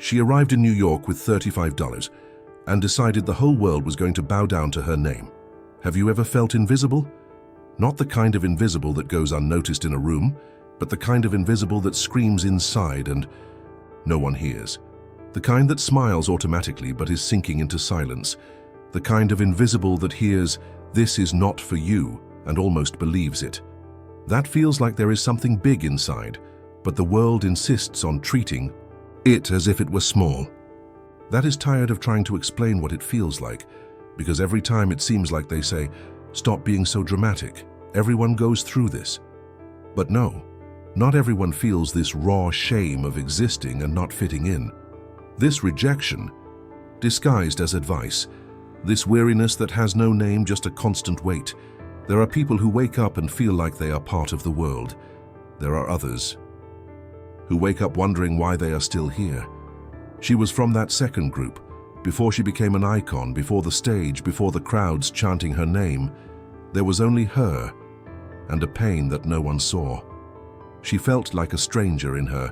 She arrived in New York with $35 and decided the whole world was going to bow down to her name. Have you ever felt invisible? Not the kind of invisible that goes unnoticed in a room, but the kind of invisible that screams inside and no one hears. The kind that smiles automatically but is sinking into silence. The kind of invisible that hears, "This is not for you," and almost believes it. That feels like there is something big inside, but the world insists on treating it as if it were small. That is tired of trying to explain what it feels like, because every time it seems like they say, "Stop being so dramatic. Everyone goes through this." But no, not everyone feels this raw shame of existing and not fitting in. This rejection, disguised as advice, this weariness that has no name, just a constant weight. There are people who wake up and feel like they are part of the world. There are others who wake up wondering why they are still here. She was from that second group, before she became an icon, before the stage, before the crowds chanting her name. There was only her and a pain that no one saw. She felt like a stranger in her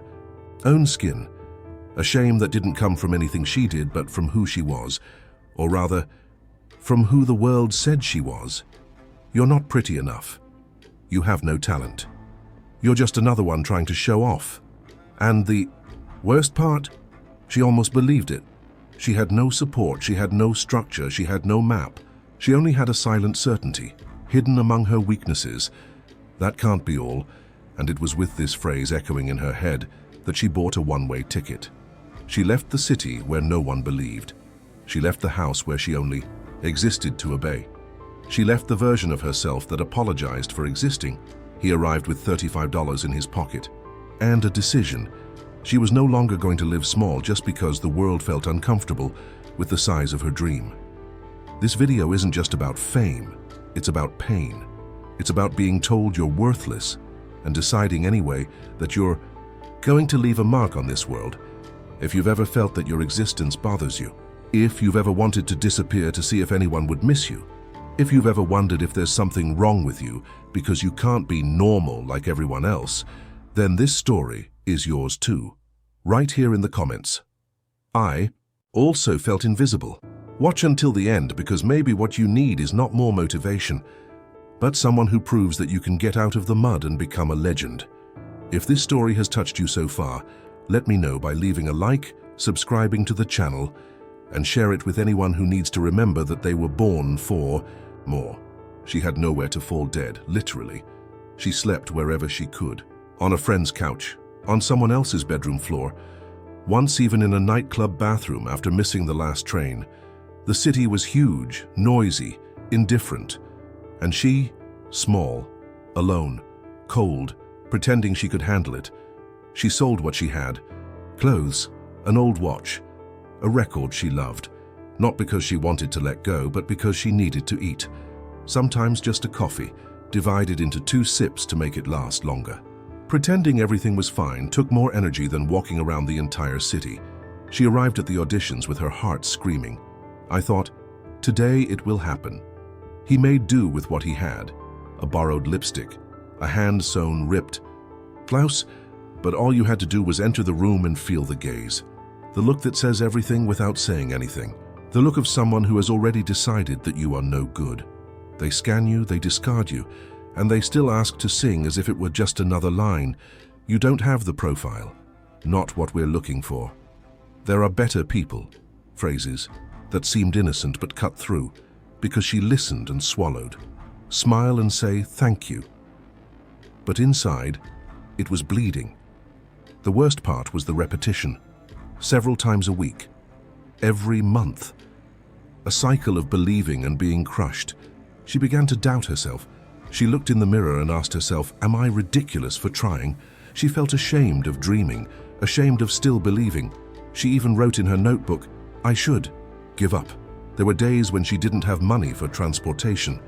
own skin, a shame that didn't come from anything she did, but from who she was, or rather, from who the world said she was. You're not pretty enough. You have no talent. You're just another one trying to show off. And the worst part, she almost believed it. She had no support, she had no structure, she had no map. She only had a silent certainty, hidden among her weaknesses. That can't be all, and it was with this phrase echoing in her head that she bought a one-way ticket. She left the city where no one believed. She left the house where she only existed to obey. She left the version of herself that apologized for existing. He arrived with $35 in his pocket. And a decision. She was no longer going to live small just because the world felt uncomfortable with the size of her dream. This video isn't just about fame, it's about pain. It's about being told you're worthless and deciding anyway that you're going to leave a mark on this world. If you've ever felt that your existence bothers you, if you've ever wanted to disappear to see if anyone would miss you, if you've ever wondered if there's something wrong with you because you can't be normal like everyone else, then this story is yours too. Right here in the comments. I also felt invisible. Watch until the end, because maybe what you need is not more motivation, but someone who proves that you can get out of the mud and become a legend. If this story has touched you so far, let me know by leaving a like, subscribing to the channel, and share it with anyone who needs to remember that they were born for more. She had nowhere to fall dead, literally. She slept wherever she could. On a friend's couch, on someone else's bedroom floor, once even in a nightclub bathroom after missing the last train. The city was huge, noisy, indifferent, and she, small, alone, cold, pretending she could handle it. She sold what she had: clothes, an old watch, a record she loved, not because she wanted to let go, but because she needed to eat. Sometimes just a coffee, divided into 2 sips to make it last longer. Pretending everything was fine took more energy than walking around the entire city. She arrived at the auditions with her heart screaming. I thought, today it will happen. He made do with what he had: a borrowed lipstick, a hand-sewn ripped blouse, but all you had to do was enter the room and feel the gaze. The look that says everything without saying anything. The look of someone who has already decided that you are no good. They scan you, they discard you, and they still ask to sing as if it were just another line. You don't have the profile. Not what we're looking for. There are better people. Phrases that seemed innocent but cut through, because she listened and swallowed. Smile and say thank you. But inside, it was bleeding. The worst part was the repetition. Several times a week. Every month. A cycle of believing and being crushed. She began to doubt herself. She looked in the mirror and asked herself, am I ridiculous for trying? She felt ashamed of dreaming, ashamed of still believing. She even wrote in her notebook, I should give up. There were days when she didn't have money for transportation.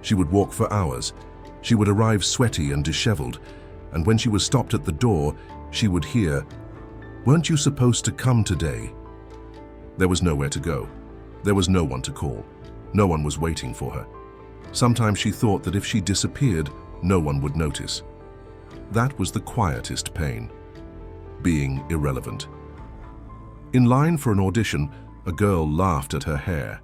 She would walk for hours. She would arrive sweaty and disheveled, and when she was stopped at the door, she would hear, weren't you supposed to come today? There was nowhere to go. There was no one to call. No one was waiting for her. Sometimes she thought that if she disappeared, no one would notice. That was the quietest pain. Being irrelevant. In line for an audition, a girl laughed at her hair.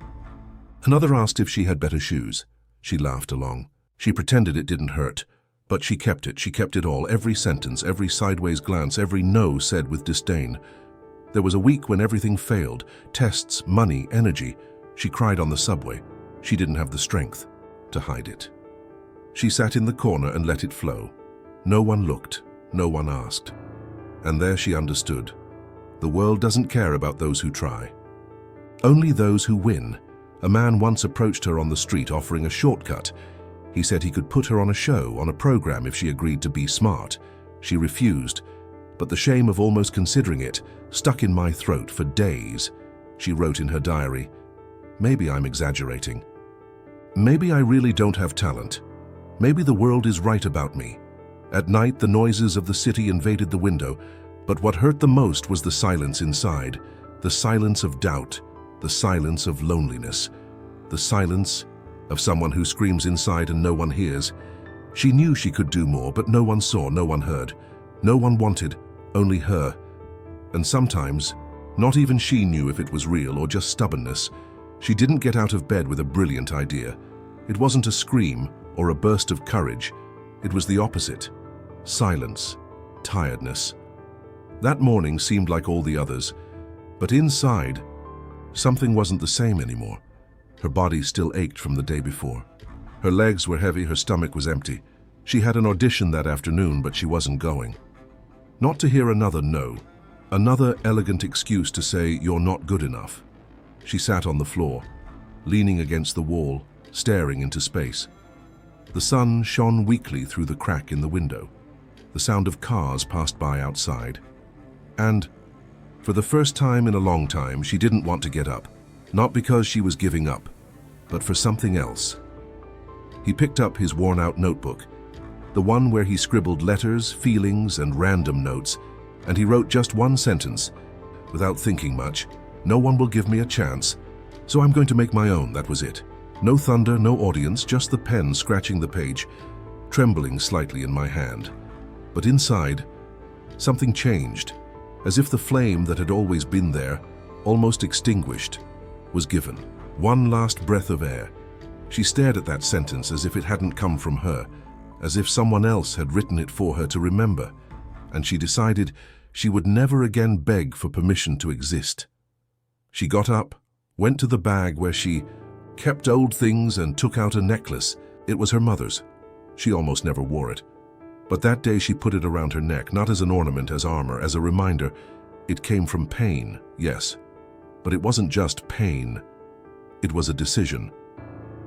Another asked if she had better shoes. She laughed along. She pretended it didn't hurt, but she kept it. She kept it all, every sentence, every sideways glance, every no said with disdain. There was a week when everything failed. Tests, money, energy. She cried on the subway. She didn't have the strength to hide it. She sat in the corner and let it flow. No one looked. No one asked. And there she understood. The world doesn't care about those who try. Only those who win. A man once approached her on the street offering a shortcut. He said he could put her on a show, on a program, if she agreed to be smart. She refused, but the shame of almost considering it stuck in my throat for days. She wrote in her diary, "Maybe I'm exaggerating. Maybe I really don't have talent. Maybe the world is right about me." At night, the noises of the city invaded the window, but what hurt the most was the silence inside, the silence of doubt, the silence of loneliness, the silence of someone who screams inside and no one hears. She knew she could do more, but no one saw, no one heard. No one wanted, only her. And sometimes, not even she knew if it was real or just stubbornness. She didn't get out of bed with a brilliant idea. It wasn't a scream or a burst of courage. It was the opposite. Silence, tiredness. That morning seemed like all the others, but inside, something wasn't the same anymore. Her body still ached from the day before. Her legs were heavy, her stomach was empty. She had an audition that afternoon, but she wasn't going. Not to hear another no, another elegant excuse to say you're not good enough. She sat on the floor, leaning against the wall, staring into space. The sun shone weakly through the crack in the window. The sound of cars passed by outside. And for the first time in a long time, she didn't want to get up, not because she was giving up, but for something else. He picked up his worn-out notebook, the one where he scribbled letters, feelings, and random notes, and he wrote just one sentence. Without thinking much, "No one will give me a chance, so I'm going to make my own." That was it. No thunder, no audience, just the pen scratching the page, trembling slightly in my hand. But inside, something changed. As if the flame that had always been there, almost extinguished, was given one last breath of air. She stared at that sentence as if it hadn't come from her, as if someone else had written it for her to remember, and she decided she would never again beg for permission to exist. She got up, went to the bag where she kept old things and took out a necklace. It was her mother's. She almost never wore it. But that day she put it around her neck, not as an ornament, as armor, as a reminder. It came from pain, yes. But it wasn't just pain. It was a decision.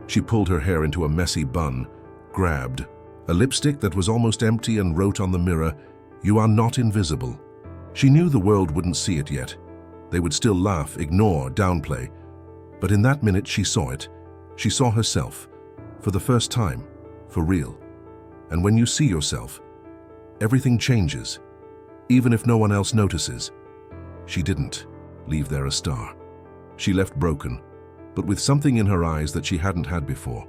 She pulled her hair into a messy bun, grabbed a lipstick that was almost empty and wrote on the mirror, "You are not invisible." She knew the world wouldn't see it yet. They would still laugh, ignore, downplay. But in that minute she saw it. She saw herself, for the first time, for real. And when you see yourself, everything changes, even if no one else notices. She didn't leave there a star. She left broken, but with something in her eyes that she hadn't had before.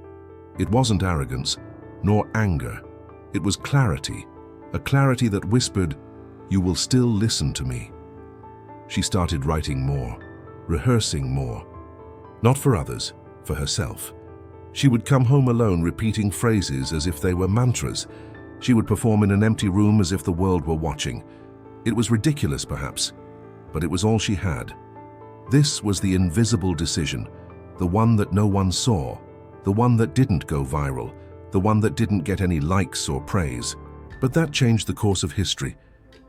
It wasn't arrogance, nor anger. It was clarity, a clarity that whispered, "You will still listen to me." She started writing more, rehearsing more. Not for others, for herself. She would come home alone repeating phrases as if they were mantras. She would perform in an empty room as if the world were watching. It was ridiculous, perhaps, but it was all she had. This was the invisible decision, the one that no one saw, the one that didn't go viral, the one that didn't get any likes or praise. But that changed the course of history.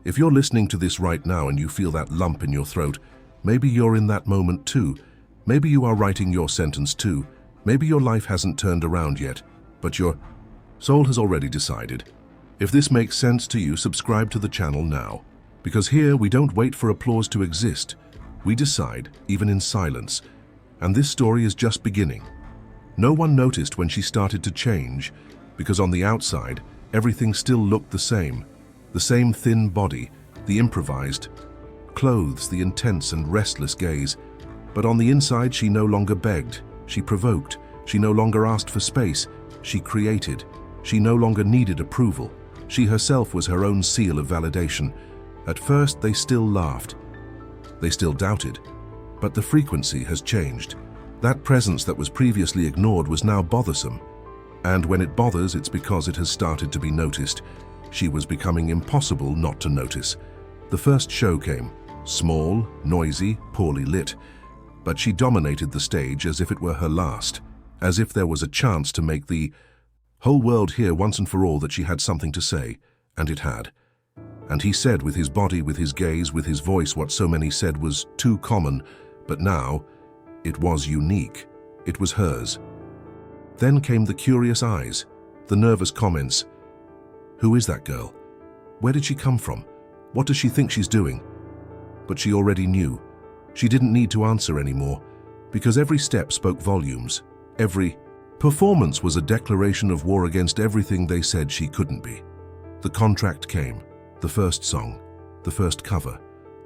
If you're listening to this right now and you feel that lump in your throat, maybe you're in that moment too. Maybe you are writing your sentence too. Maybe your life hasn't turned around yet, but your soul has already decided. If this makes sense to you, subscribe to the channel now. Because here we don't wait for applause to exist. We decide, even in silence. And this story is just beginning. No one noticed when she started to change, because on the outside, everything still looked the same. The same thin body, the improvised clothes, the intense and restless gaze. But on the inside, she no longer begged. She provoked. She no longer asked for space. She created. She no longer needed approval. She herself was her own seal of validation. At first, they still laughed. They still doubted. But the frequency has changed. That presence that was previously ignored was now bothersome. And when it bothers, it's because it has started to be noticed. She was becoming impossible not to notice. The first show came. Small, noisy, poorly lit. But she dominated the stage as if it were her last. As if there was a chance to make the whole world hear once and for all that she had something to say. And it had. And he said with his body, with his gaze, with his voice what so many said was too common. But now, it was unique. It was hers. Then came the curious eyes, the nervous comments. Who is that girl? Where did she come from? What does she think she's doing? But she already knew. She didn't need to answer anymore, because every step spoke volumes. Every performance was a declaration of war against everything they said she couldn't be. The contract came, the first song, the first cover.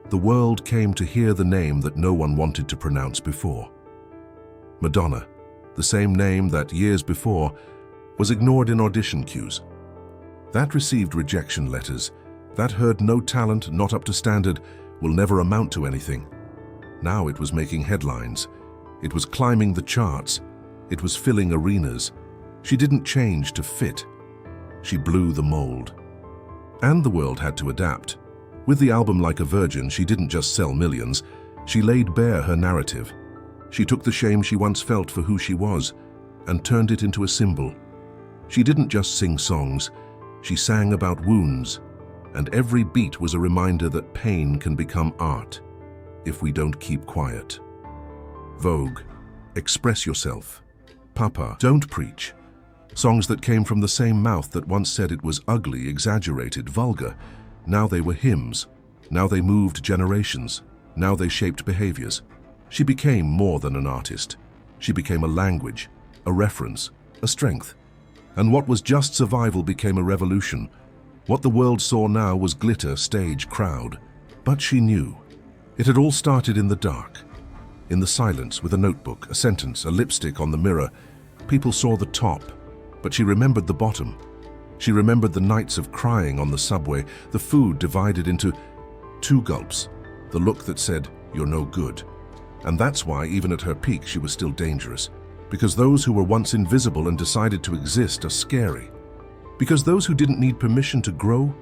The world came to hear the name that no one wanted to pronounce before. Madonna, the same name that years before was ignored in audition queues. That received rejection letters. That heard no talent, not up to standard, will never amount to anything. Now it was making headlines. It was climbing the charts. It was filling arenas. She didn't change to fit. She blew the mold. And the world had to adapt. With the album Like a Virgin, she didn't just sell millions. She laid bare her narrative. She took the shame she once felt for who she was and turned it into a symbol. She didn't just sing songs. She sang about wounds. And every beat was a reminder that pain can become art if we don't keep quiet. Vogue, Express Yourself. Papa, Don't Preach. Songs that came from the same mouth that once said it was ugly, exaggerated, vulgar. Now they were hymns. Now they moved generations. Now they shaped behaviors. She became more than an artist. She became a language, a reference, a strength. And what was just survival became a revolution. What the world saw now was glitter, stage, crowd. But she knew. It had all started in the dark. In the silence, with a notebook, a sentence, a lipstick on the mirror. People saw the top, but she remembered the bottom. She remembered the nights of crying on the subway, the food divided into 2 gulps, the look that said, "You're no good." And that's why, even at her peak, she was still dangerous. Because those who were once invisible and decided to exist are scary. Because those who didn't need permission to grow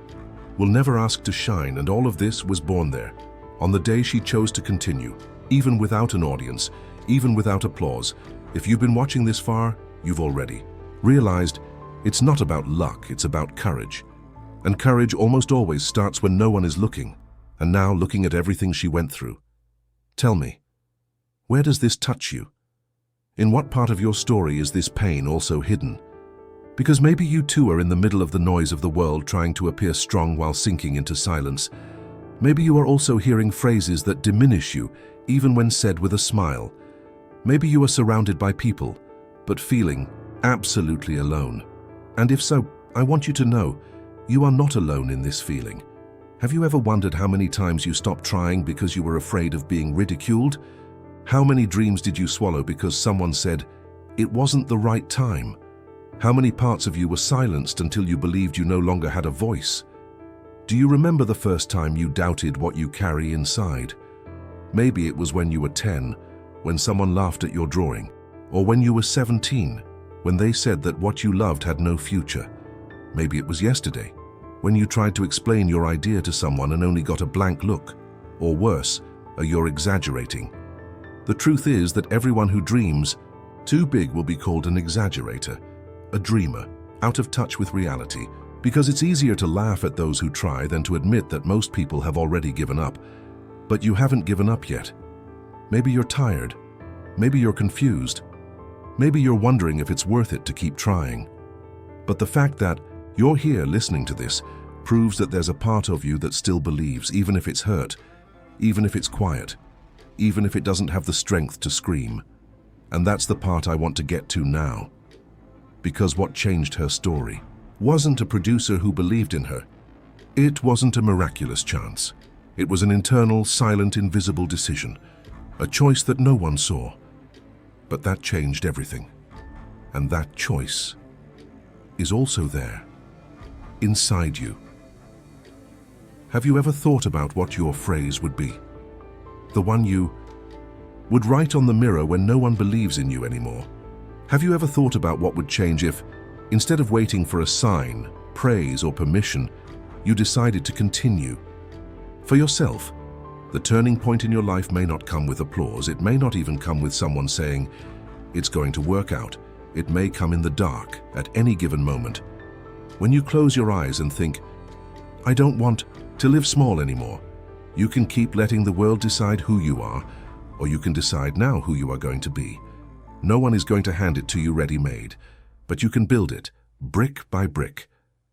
will never ask to shine, and all of this was born there, on the day she chose to continue, even without an audience, even without applause. If you've been watching this far, you've already realized it's not about luck, it's about courage. And courage almost always starts when no one is looking, and now looking at everything she went through. Tell me, where does this touch you? In what part of your story is this pain also hidden? Because maybe you too are in the middle of the noise of the world trying to appear strong while sinking into silence. Maybe you are also hearing phrases that diminish you, even when said with a smile. Maybe you are surrounded by people, but feeling absolutely alone. And if so, I want you to know, you are not alone in this feeling. Have you ever wondered how many times you stopped trying because you were afraid of being ridiculed? How many dreams did you swallow because someone said, it wasn't the right time? How many parts of you were silenced until you believed you no longer had a voice? Do you remember the first time you doubted what you carry inside? Maybe it was when you were 10, when someone laughed at your drawing, or when you were 17, when they said that what you loved had no future. Maybe it was yesterday, when you tried to explain your idea to someone and only got a blank look, or worse, you're exaggerating. The truth is that everyone who dreams too big will be called an exaggerator, a dreamer, out of touch with reality, because it's easier to laugh at those who try than to admit that most people have already given up. But you haven't given up yet. Maybe you're tired. Maybe you're confused. Maybe you're wondering if it's worth it to keep trying. But the fact that you're here listening to this proves that there's a part of you that still believes, even if it's hurt, even if it's quiet, even if it doesn't have the strength to scream. And that's the part I want to get to now. Because what changed her story wasn't a producer who believed in her. It wasn't a miraculous chance. It was an internal, silent, invisible decision, a choice that no one saw. But that changed everything. And that choice is also there, inside you. Have you ever thought about what your phrase would be? The one you would write on the mirror when no one believes in you anymore. Have you ever thought about what would change if, instead of waiting for a sign, praise, or permission, you decided to continue? For yourself, the turning point in your life may not come with applause. It may not even come with someone saying, "It's going to work out." It may come in the dark at any given moment. When you close your eyes and think, "I don't want to live small anymore," you can keep letting the world decide who you are, or you can decide now who you are going to be. No one is going to hand it to you ready-made, but you can build it, brick by brick,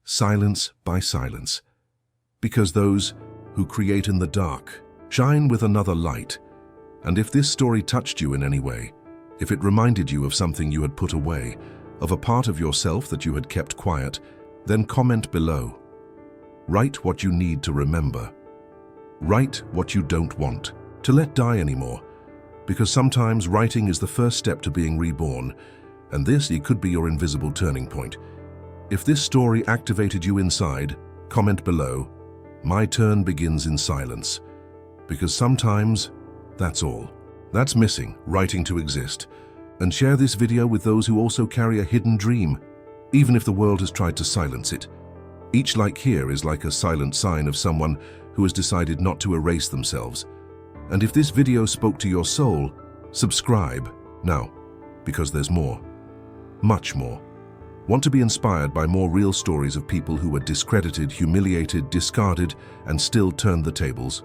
silence by silence. Because those who create in the dark shine with another light. And if this story touched you in any way, if it reminded you of something you had put away, of a part of yourself that you had kept quiet, then comment below. Write what you need to remember. Write what you don't want to let die anymore, because sometimes writing is the first step to being reborn, and this it could be your invisible turning point. If this story activated you inside, comment below, "My turn begins in silence," because sometimes that's all that's missing, writing to exist. And share this video with those who also carry a hidden dream, even if the world has tried to silence it. Each like here is like a silent sign of someone who has decided not to erase themselves. And if this video spoke to your soul, subscribe now, because there's more, much more. Want to be inspired by more real stories of people who were discredited, humiliated, discarded, and still turned the tables?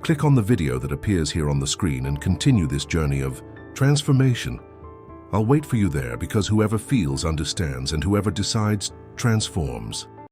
Click on the video that appears here on the screen and continue this journey of transformation. I'll wait for you there, because whoever feels understands, and whoever decides transforms.